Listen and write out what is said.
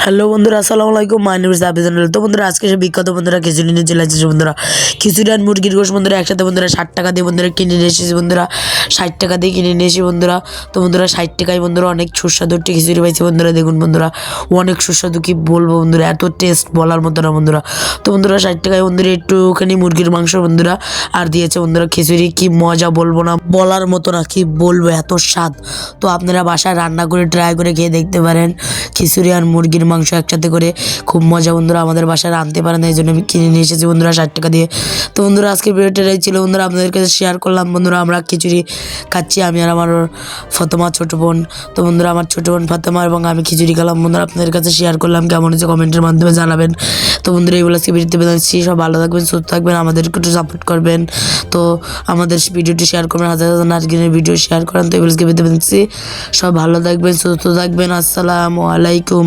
Hello বন্ধুরা, আসসালামু আলাইকুম। My name is Abid. তো বন্ধুরা, আজকে সে বিখ্যাত বন্ধুরা খিচুড়ি নিয়ে চলে এসেছে বন্ধুরা। খিচুড়ি আর মুরগির গোশ বন্ধুরা একসাথে বন্ধুরা 60 টাকা দিয়ে বন্ধুরা কিনে নিয়ে এসেছি বন্ধুরা। 60 টাকা দিয়ে কিনে নিয়ে এসেছি বন্ধুরা। তো বন্ধুরা 60 টাকায় বন্ধুরা অনেক সুস্বাদু একটি খিচুড়ি পাইছি বন্ধুরা। দেখুন বন্ধুরা, অনেক সুস্বাদু, কি বলবো বন্ধুরা, এত টেস্ট বলার মতো না বন্ধুরা। তো বন্ধুরা 60 টাকায় বন্ধুরা একটুখানি মুরগির মাংস বন্ধুরা আর দিয়েছে বন্ধুরা খিচুড়ি। কি মজা বলবো না, বলার মতো না, কি বলবো, এত স্বাদ। তো আপনারা বাসায় রান্না করে ট্রাই করে খেয়ে দেখতে পারেন। খিচুড়ি আর মুরগির মাংস একসাথে করে খুব মজা বন্ধুরা। আমাদের বাসায় আনতে পারেন, এই জন্য আমি কিনে নিয়ে এসেছি বন্ধুরা 60 টাকা দিয়ে। তো বন্ধুরা আজকের ভিডিওটা এটাই ছিল বন্ধুরা, আপনাদের কাছে শেয়ার করলাম বন্ধুরা। আমরা খিচুড়ি খাচ্ছি, আমি আর আমার ফতেমা ছোট বোন। তো বন্ধুরা আমার ছোট বোন ফতেমা এবং আমি খিচুড়ি খেলাম বন্ধুরা। আপনাদের কাছে শেয়ার করলাম, কেমন হয়েছে কমেন্টের মাধ্যমে জানাবেন। তো বন্ধুরা এইগুলো আজকে ভিডিওতে বেঁধেছি। সব ভালো থাকবেন, সুস্থ থাকবেন, আমাদেরকে একটু সাপোর্ট করবেন। তো আমাদের ভিডিওটি শেয়ার করবেন, হাজার হাজার নার্গিনের ভিডিও শেয়ার করেন। তো এগুলো আজকে ভিডিওতে বেঁধেছি। সব ভালো থাকবেন, সুস্থ থাকবেন। আসসালামু আলাইকুম।